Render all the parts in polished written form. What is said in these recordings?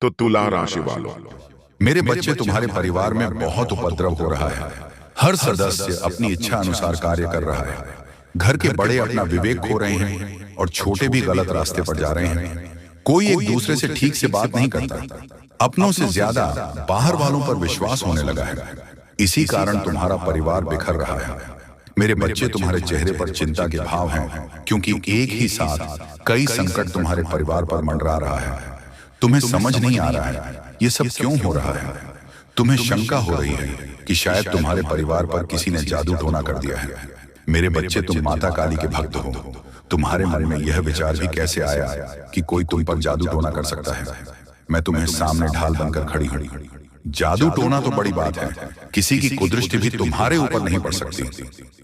तो तुला राशि वालों, मेरे बच्चे, तुम्हारे परिवार में बहुत उपद्रव हो रहा है। हर सदस्य अपनी इच्छा अनुसार कार्य कर रहा है। घर के बड़े अपना विवेक खो रहे हैं और छोटे भी गलत रास्ते पर जा रहे हैं। कोई एक दूसरे से ठीक से बात नहीं करता। अपनों से ज्यादा बाहर वालों पर विश्वास होने लगा है। इसी कारण तुम्हारा परिवार बिखर रहा है। मेरे बच्चे, तुम्हारे चेहरे पर चिंता के भाव हैं, क्योंकि एक ही साथ कई संकट तुम्हारे परिवार पर मंडरा रहा है। तुम्हें समझ नहीं आ रहा है ये सब क्यों हो रहा है। तुम्हें शंका हो रही है कि शायद तुम्हारे परिवार पर किसी ने जादू टोना कर दिया है। मेरे बच्चे, तुम माता काली के भक्त हो। तुम्हारे मन में यह विचार भी कैसे आया कि कोई तुम पर जादू टोना कर सकता है। मैं तुम्हें सामने ढाल बनकर खड़ी हूं। जादू टोना तो बड़ी बात है, किसी की कुदृष्टि भी तुम्हारे ऊपर नहीं पड़ सकती।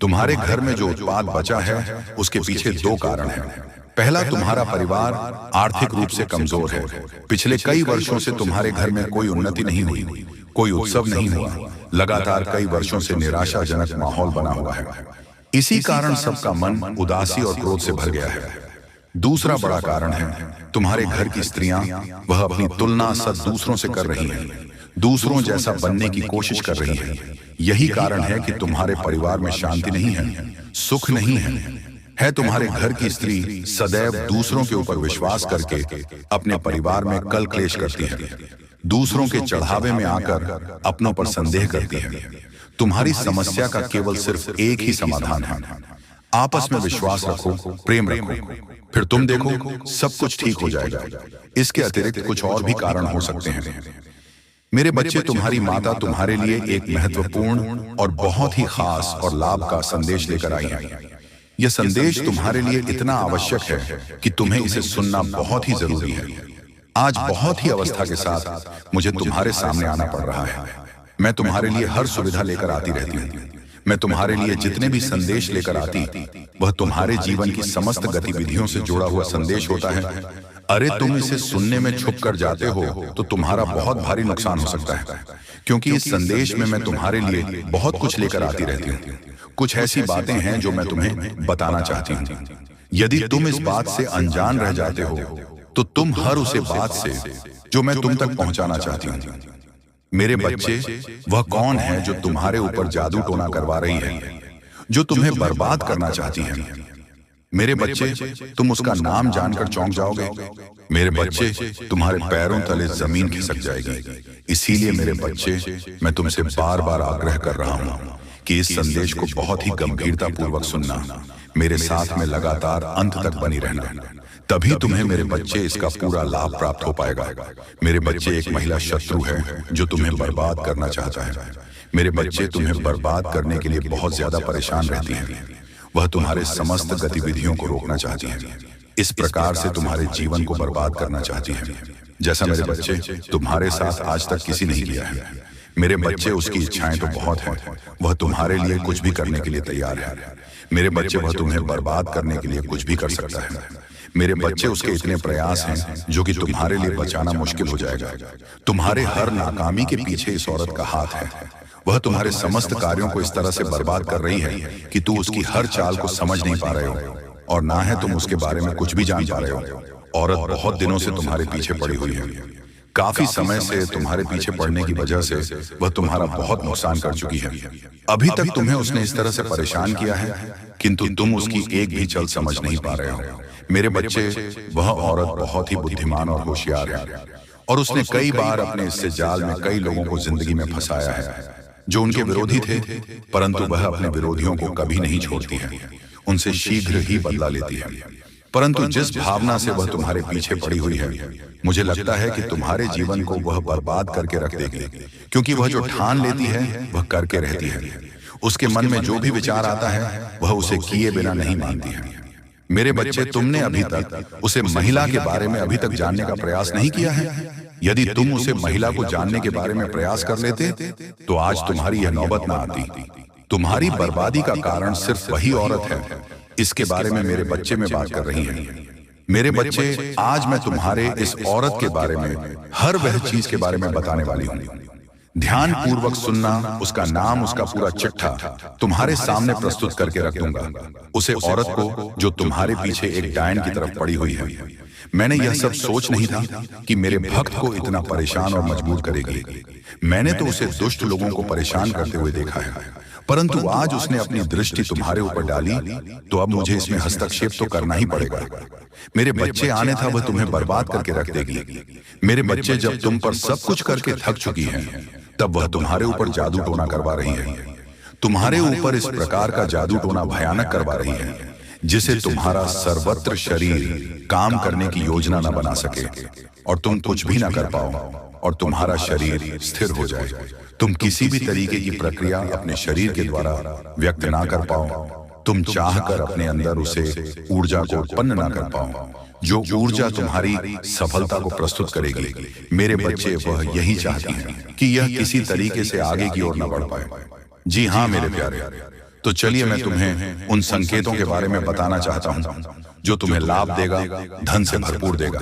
तुम्हारे घर में जो उत्पाद बचा है उसके पीछे दो कारण हैं। पहला, तुम्हारा परिवार आर्थिक रूप से कमजोर है। पिछले कई वर्षों से तुम्हारे घर में कोई उन्नति नहीं हुई, कोई उत्सव नहीं हुआ। लगातार कई वर्षों से निराशाजनक माहौल बना हुआ है। इसी कारण सबका मन उदासी और क्रोध से भर गया है। दूसरा बड़ा कारण है तुम्हारे घर की स्त्रियां, वह अपनी तुलना सब दूसरों से कर रही हैं, दूसरों जैसा बनने की कोशिश कर रही हैं। यही कारण है कि तुम्हारे परिवार में शांति नहीं है, सुख नहीं है। तुम्हारे घर की स्त्री सदैव दूसरों के ऊपर विश्वास करके अपने परिवार में कल क्लेश करती है, दूसरों के चढ़ावे में आकर अपनों पर संदेह करती है। तुम्हारी समस्या का केवल सिर्फ एक ही समाधान है, आपस में विश्वास रखो, प्रेम रखो, फिर तुम देखो सब कुछ ठीक हो जाएगा। इसके अतिरिक्त कुछ और भी कारण हो सकते हैं। मेरे बच्चे, तुम्हारी माता तुम्हारे लिए एक महत्वपूर्ण और बहुत ही खास और लाभ का संदेश लेकर आई है। यह संदेश तुम्हारे लिए इतना आवश्यक है कि तुम्हें इसे सुनना बहुत ही जरूरी है। आज बहुत ही अवस्था के साथ मुझे तुम्हारे सामने आना पड़ रहा है। मैं तुम्हारे लिए हर सुविधा लेकर आती रहती हूँ। मैं तुम्हारे लिए जितने भी संदेश लेकर आती, वह तुम्हारे जीवन की समस्त गतिविधियों से जुड़ा हुआ संदेश होता है। अरे, तुम इसे सुनने में छुप कर जाते हो तो तुम्हारा बहुत भारी नुकसान हो सकता है, क्योंकि इस संदेश में मैं तुम्हारे लिए बहुत कुछ लेकर आती रहती हूँ। कुछ ऐसी बातें हैं जो मैं तुम्हें बताना चाहती हूँ। यदि तुम इस बात से अनजान रह जाते हो तो तुम हर उसे बात से जो मैं तुम तक पहुंचाना चाहती हूँ। मेरे बच्चे, वह कौन है जो तुम्हारे ऊपर जादू टोना करवा रही है, जो तुम्हें बर्बाद करना चाहती है। मेरे बच्चे, तुम उसका नाम जानकर चौंक जाओगे। मेरे बच्चे, तुम्हारे पैरों तले जमीन खिसक जाएगी। इसीलिए मेरे बच्चे, मैं तुमसे बार बार आग्रह कर रहा हूँ कि इस संदेश को बहुत ही गंभीरता पूर्वक सुनना, मेरे साथ में लगातार अंत तक बनी रहना, तभी तुम्हें मेरे बच्चे इसका पूरा लाभ प्राप्त हो पाएगा। मेरे बच्चे, एक महिला शत्रु है जो तुम्हें बर्बाद करना चाहता है। मेरे बच्चे, तुम्हें बर्बाद करने के लिए बहुत ज्यादा परेशान रहती है। वह तुम्हारे समस्त गतिविधियों को रोकना चाहती है, इस प्रकार से तुम्हारे जीवन को बर्बाद करना चाहती है, जैसा मेरे बच्चे तुम्हारे साथ आज तक किसी नहीं किया है। मेरे बच्चे, उसकी इच्छाएं तो बहुत हैं, वह तुम्हारे लिए कुछ भी करने के लिए तैयार है। मेरे बच्चे, वह तुम्हें बर्बाद करने के लिए कुछ भी कर सकता है। मेरे बच्चे, उसके इतने प्रयास हैं जो कि तुम्हारे लिए बचाना मुश्किल हो जाएगा। तुम्हारे हर नाकामी के पीछे इस औरत का हाथ है। वह तुम्हारे समस्त कार्यों को इस तरह से बर्बाद कर रही है कि तू उसकी हर चाल को समझ नहीं पा रहे हो, और ना है तुम उसके बारे में कुछ भी जान पा रहे हो। औरत बहुत दिनों से तुम्हारे पीछे पड़ी हुई है। काफी समय से तुम्हारे पीछे पड़ने की वजह से वह तुम्हारा बहुत नुकसान कर चुकी है। अभी तक तुम्हें उसने इस तरह से परेशान किया है, किंतु तुम उसकी एक भी चल समझ नहीं पा रहे हो। मेरे बच्चे, वह औरत बहुत ही बुद्धिमान और होशियार है, और उसने कई बार अपने इससे जाल में कई लोगों को जिंदगी में फंसाया है जो उनके विरोधी थे, परंतु वह अपने विरोधियों को कभी नहीं छोड़ती है, उनसे शीघ्र ही बदला लेती है। परंतु जिस भावना से वह तुम्हारे पीछे पड़ी हुई है, मुझे लगता है कि तुम्हारे जीवन को वह बर्बाद करके रख देगी, क्योंकि वह जो ठान लेती है वह करके रहती है। उसके मन में जो भी विचार आता है वह उसे किए बिना नहीं मानती है। मेरे बच्चे, तुमने अभी तक उसे महिला के बारे में अभी तक जानने का प्रयास नहीं किया है। यदि तुम उसे महिला को जानने के बारे में प्रयास कर लेते तो आज तुम्हारी यह नौबत ना आती। तुम्हारी बर्बादी का कारण सिर्फ वही औरत है। इसके बारे में मेरे बच्चे में बात कर रही हैं। मेरे बच्चे, आज मैं तुम्हारे इस औरत के बारे में हर वह चीज के बारे में बताने वाली हूँ। ध्यान पूर्वक सुनना। उसका नाम, उसका पूरा चिट्ठा तुम्हारे सामने प्रस्तुत करके रख दूंगा। उसे औरत को जो तुम्हारे पीछे एक डायन की तरफ पड़ी हुई है। मैंने यह सब सोच नहीं था कि मेरे भक्त को इतना परेशान और मजबूर करेगी। मैंने तो उसे दुष्ट लोगों को परेशान करते हुए देखा है, परंतु आज उसने अपनी दृष्टि तुम्हारे ऊपर डाली, तो अब मुझे इसमें हस्तक्षेप तो करना ही पड़ेगा। मेरे बच्चे आने था, वह तुम्हें बर्बाद करके रख देगी। मेरे बच्चे जब तुम पर सब कुछ करके थक चुकी हैं, तब वह तुम्हारे ऊपर जादू टोना करवा रही है। तुम्हारे ऊपर इस प्रकार का जादू टोना भयानक करवा रही है जिसे तुम्हारा सर्वत्र शरीर काम करने की योजना न बना सके और तुम कुछ भी ना कर पाओ और तुम्हारा शरीर स्थिर हो जाए। तुम किसी भी तरीके की प्रक्रिया अपने शरीर के द्वारा व्यक्त ना कर पाओ। तुम चाहकर अपने अंदर उसे ऊर्जा को उत्पन्न ना कर पाओ, जो ऊर्जा तुम्हारी सफलता को प्रस्तुत करेगी। मेरे बच्चे वह यही चाहती हैं कि यह किसी तरीके से आगे की ओर न बढ़ पाए। जी हाँ मेरे प्यारे, तो चलिए मैं तुम्हें उन संकेतों के बारे में बताना चाहता हूं जो तुम्हें लाभ देगा, धन से भरपूर देगा।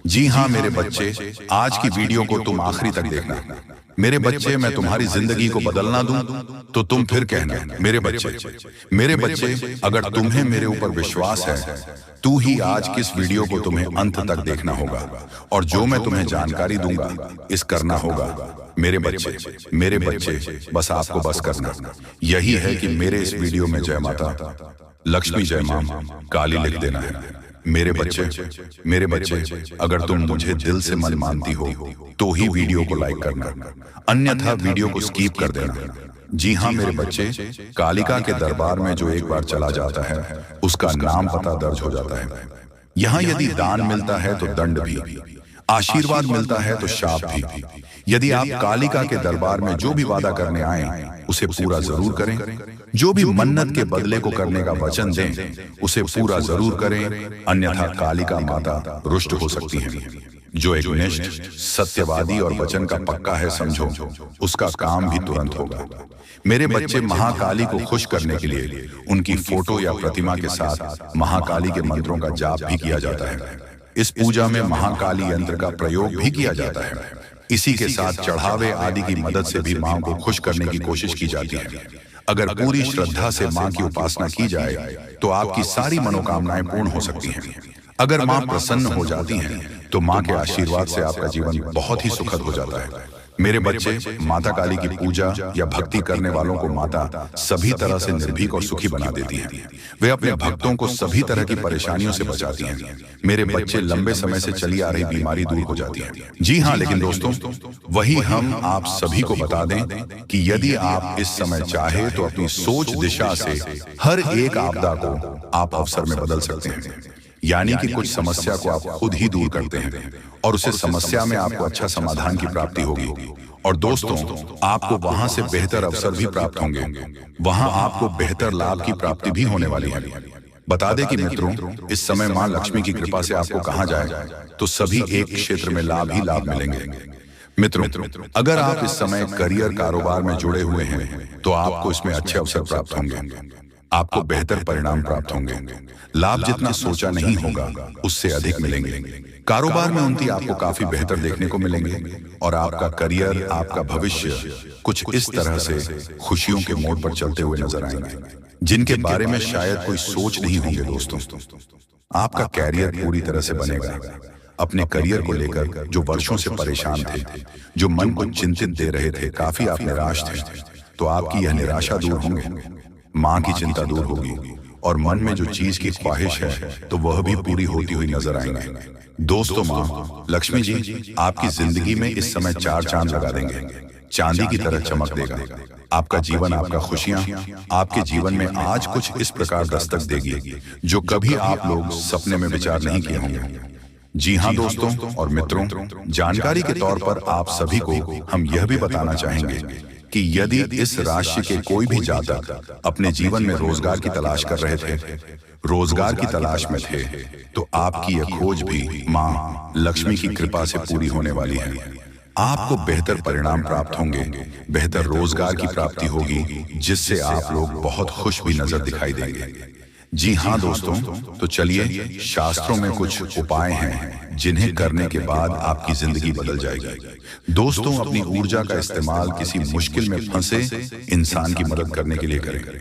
जी हाँ मेरे बच्चे, आज की वीडियो को तुम आखिरी तक देखना। मेरे बच्चे, मैं तुम्हारी जिंदगी को बदलना दूं तो तुम फिर कहना मेरे बच्चे, अगर तुम्हें मेरे ऊपर विश्वास है तू ही आज किस वीडियो को तुम्हें अंत तक देखना होगा और जो मैं तुम्हें जानकारी दूंगा इस करना होगा। मेरे बच्चे, बस आपको बस करना यही है कि मेरे इस वीडियो में जय माता लक्ष्मी, जय मां काली लिख देना है। मेरे बच्चे, अगर तुम मुझे दिल से मन मानती हो तो ही वीडियो को लाइक करना, अन्यथा वीडियो को स्किप कर देना। जी हाँ मेरे बच्चे, कालिका के दरबार में जो एक बार चला जाता है उसका नाम पता दर्ज हो जाता है। यहाँ यदि दान मिलता है तो दंड भी, आशीर्वाद मिलता है तो शाप भी। यदि आप कालिका के दरबार में जो भी वादा करने आए उसे पूरा जरूर करें। जो भी मन्नत के बदले को करने का वचन दें उसे पूरा जरूर करें, अन्यथा कालिका माता रुष्ट हो सकती है। जो एक निष्ठ, सत्यवादी और वचन का पक्का है समझो, उसका काम भी तुरंत होगा। मेरे बच्चे, महाकाली को खुश करने के लिए उनकी फोटो या प्रतिमा के साथ महाकाली के मंत्रों का जाप भी किया जाता है। इस पूजा में महाकाली यंत्र का प्रयोग भी किया जाता है। इसी के साथ चढ़ावे आदि की मदद से भी मां को खुश करने की कोशिश की जाती है। अगर पूरी श्रद्धा से मां की उपासना की जाए तो आपकी सारी मनोकामनाएं पूर्ण हो सकती हैं। अगर मां प्रसन्न हो जाती हैं तो मां के आशीर्वाद से आपका जीवन बहुत ही सुखद हो जाता है। मेरे बच्चे, माता काली की पूजा या भक्ति करने वालों को माता सभी तरह से निर्भीक और सुखी बना देती हैं। वे अपने भक्तों को सभी तरह की परेशानियों से बचाती हैं। मेरे बच्चे, लंबे समय से चली आ रही बीमारी दूर हो जाती है। जी हाँ, लेकिन दोस्तों, वही हम आप सभी को बता दें कि यदि आप इस समय चाहे तो अपनी सोच दिशा से हर एक आपदा को आप अवसर में बदल सकते हैं। यानी कि कुछ समस्या को आप खुद ही दूर करते हैं और उसे समस्या में आपको अच्छा समाधान की प्राप्ति होगी। और दोस्तों, आपको वहां से बेहतर अवसर भी प्राप्त होंगे, वहां आपको बेहतर लाभ की प्राप्ति भी होने वाली है। बता दें कि मित्रों, इस समय मां लक्ष्मी की कृपा से आपको कहां जाए तो सभी एक क्षेत्र में लाभ ही लाभ मिलेंगे। मित्रों, अगर आप इस समय करियर कारोबार में जुड़े हुए हैं तो आपको इसमें अच्छे अवसर प्राप्त होंगे, आपको बेहतर परिणाम प्राप्त होंगे। लाभ जितना सोचा नहीं होगा उससे अधिक मिलेंगे। कारोबार में उन्नति आपको काफी बेहतर देखने को मिलेंगे और आपका करियर, आपका भविष्य कुछ इस तरह से खुशियों के मोड़ पर चलते हुए नजर आएंगे जिनके बारे में शायद कोई सोच नहीं होंगे। दोस्तों, आपका कैरियर पूरी तरह से बनेगा। अपने करियर को लेकर जो वर्षों से परेशान थे, जो मन को चिंतित दे रहे थे, काफी आप निराश थे, तो आपकी यह निराशा दूर होंगे। मां की चिंता दूर होगी और मन में जो चीज की ख्वाहिश है तो वह भी पूरी होती हुई नजर आएंगे। दोस्तों, मां लक्ष्मी जी आपकी जिंदगी में इस समय चार चांद लगा देंगे, चांदी की तरह चमक देगा। आपका जीवन, आपका खुशियां आपके जीवन में आज कुछ इस प्रकार दस्तक देगी जो कभी आप लोग सपने में विचार नहीं किए होंगे। जी हाँ दोस्तों और मित्रों, जानकारी के तौर पर आप सभी को हम यह भी बताना चाहेंगे कि यदि इस राशि के कोई भी जातक अपने जीवन में रोजगार की तलाश कर रहे थे, रोजगार की तलाश में थे, तो आपकी यह खोज भी मां लक्ष्मी की कृपा से पूरी होने वाली है। आपको बेहतर परिणाम प्राप्त होंगे, बेहतर रोजगार की प्राप्ति होगी जिससे आप लोग बहुत खुश भी नजर दिखाई देंगे। जी हाँ दोस्तों, तो चलिए, शास्त्रों में कुछ उपाय हैं जिन्हें करने के बाद आपकी जिंदगी बदल जाएगी। दोस्तों, अपनी ऊर्जा का इस्तेमाल किसी मुश्किल में फंसे इंसान की मदद करने के लिए करें।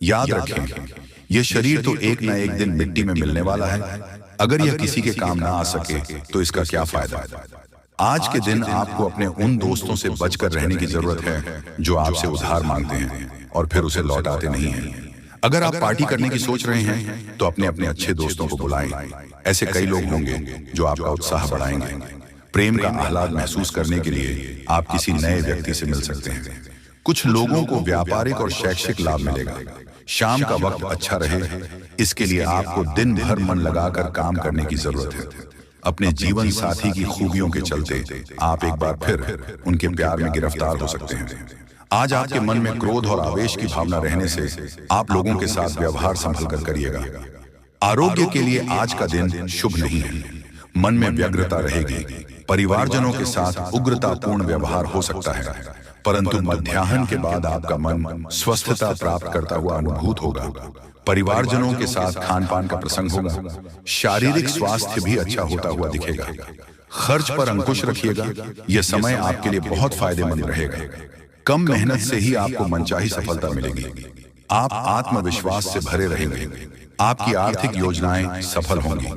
याद रखें, यह शरीर तो एक न एक दिन मिट्टी में मिलने वाला है। अगर यह किसी के काम ना आ सके तो इसका क्या फायदा। आज के दिन आपको अपने उन दोस्तों से बचकर रहने की जरूरत है जो आपसे उधार मांगते हैं और फिर उसे लौटाते नहीं हैं। अगर आप पार्टी करने की सोच रहे हैं तो अपने अपने अच्छे दोस्तों को बुलाएं। ऐसे कई लोग होंगे जो आपका उत्साह बढ़ाएंगे। प्रेम का आह्लाद महसूस करने के लिए आप किसी नए व्यक्ति से मिल सकते हैं। कुछ लोगों को व्यापारिक और शैक्षिक लाभ मिलेगा। शाम का वक्त अच्छा रहे, इसके लिए आपको दिन भर मन लगाकर काम करने की जरूरत है। अपने जीवन साथी की खूबियों के चलते आप एक बार फिर उनके प्यार में गिरफ्तार हो सकते हैं। आज आपके मन में क्रोध और आवेश की भावना रहने से आप लोगों के साथ व्यवहार संभल कर करिएगा। आरोग्य के लिए आज का दिन शुभ नहीं है। मन में व्यग्रता रहेगी। परिवारजनों के साथ उग्रतापूर्ण व्यवहार हो सकता है, परंतु मध्याह्न के बाद आपका मन स्वस्थता प्राप्त करता हुआ अनुभूत होगा। परिवारजनों के साथ खान पान का प्रसंग होगा। शारीरिक स्वास्थ्य भी अच्छा होता हुआ दिखेगा। खर्च पर अंकुश रखिएगा। यह समय आपके लिए बहुत फायदेमंद रहेगा। कम मेहनत से ही आपको मनचाही सफलता मिलेगी। आप आत्मविश्वास से भरे रहेंगे। आपकी आर्थिक योजनाएं सफल होंगी।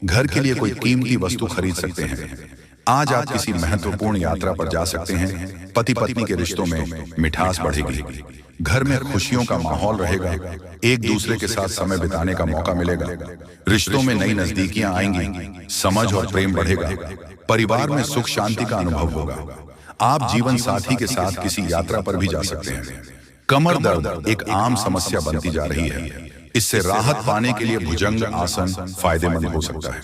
घर के लिए कोई कीमती वस्तु खरीद सकते हैं। आज आप किसी महत्वपूर्ण यात्रा पर जा सकते हैं। पति पत्नी के रिश्तों में मिठास बढ़ेगी। घर में खुशियों का माहौल रहेगा। एक दूसरे के साथ समय बिताने का मौका मिलेगा। रिश्तों में नई नजदीकियां आएंगी। समझ और प्रेम बढ़ेगा। परिवार में सुख शांति का अनुभव होगा। आप जीवन साथी के साथ किसी यात्रा पर भी जा सकते हैं। कमर दर्द एक आम समस्या बनती जा रही है। इससे राहत पाने के लिए भुजंग आसन फायदेमंद हो सकता है।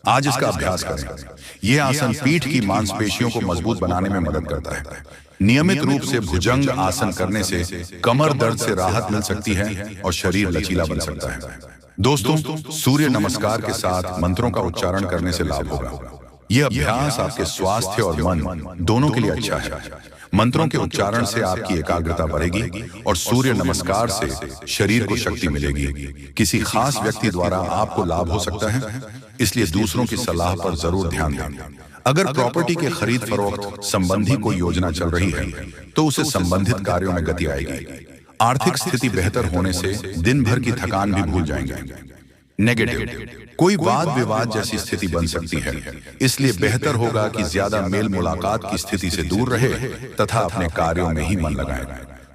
आज इसका अभ्यास करें। यह आसन पीठ की मांसपेशियों को मजबूत बनाने में मदद करता है। नियमित रूप से भुजंग आसन करने से कमर दर्द से राहत मिल सकती है और शरीर लचीला बन सकता है। दोस्तों, सूर्य नमस्कार के साथ मंत्रों का उच्चारण करने से लाभ होगा। यह अभ्यास आपके स्वास्थ्य और मन दोनों के लिए अच्छा है। मंत्रों के उच्चारण से आपकी एकाग्रता बढ़ेगी और सूर्य नमस्कार से शरीर को शक्ति मिलेगी। किसी खास व्यक्ति द्वारा आपको लाभ हो सकता है, इसलिए दूसरों की सलाह पर जरूर ध्यान दें। अगर प्रॉपर्टी के खरीद फरोख्त संबंधी कोई योजना चल रही है तो उसे संबंधित कार्यों में गति आएगी। आर्थिक स्थिति बेहतर होने से दिन भर की थकान भी भूल जाएंगे। नेगेटिव, कोई वाद विवाद जैसी स्थिति बन सकती है, इसलिए बेहतर होगा कि ज्यादा मेल मुलाकात की स्थिति से दूर रहे तथा अपने कार्यों में ही मन लगाएं।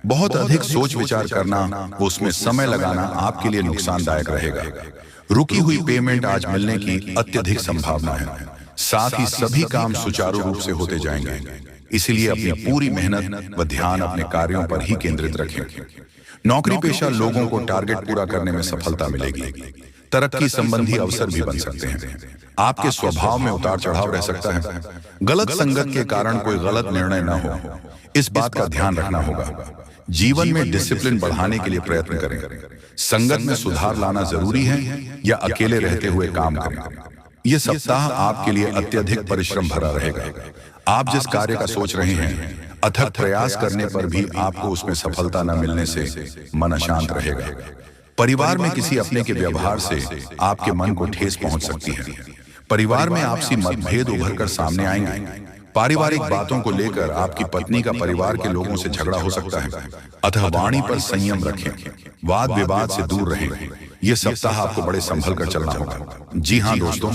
बहुत अधिक सोच विचार करना, उसमें समय लगाना आपके लिए नुकसानदायक रहेगा। रुकी हुई पेमेंट आज मिलने की अत्यधिक संभावना है। साथ ही सभी काम सुचारू रूप से होते जाएंगे। इसलिए अपनी पूरी मेहनत व ध्यान अपने कार्यों पर ही केंद्रित रखें। नौकरी पेशा लोगों को टारगेट पूरा करने में सफलता मिलेगी। तरक्की संबंधी अवसर भी बन सकते हैं। आपके स्वभाव में उतार चढ़ाव रह सकता है। गलत संगत के कारण कोई गलत निर्णय न हो, इस बात का ध्यान रखना होगा। जीवन में डिसिप्लिन बढ़ाने के लिए प्रयत्न करें। संगत में सुधार लाना जरूरी है या अकेले रहते हुए काम करें। यह सप्ताह आपके लिए अत्यधिक परिश्रम भरा रहेगा। आप जिस कार्य का सोच रहे हैं, अथक प्रयास करने पर भी आपको उसमें सफलता न मिलने से मन अशांत रहेगा। परिवार में किसी अपने के व्यवहार से आपके मन को ठेस पहुंच सकती है। परिवार में आपसी मतभेद उभर कर सामने आएंगे। पारिवारिक बातों को लेकर आपकी पत्नी का परिवार के लोगों से झगड़ा हो सकता है, अतः वाणी पर संयम रखें। वाद विवाद से दूर रहें। यह सप्ताह आपको बड़े संभल कर चलना होगा। जी हाँ दोस्तों,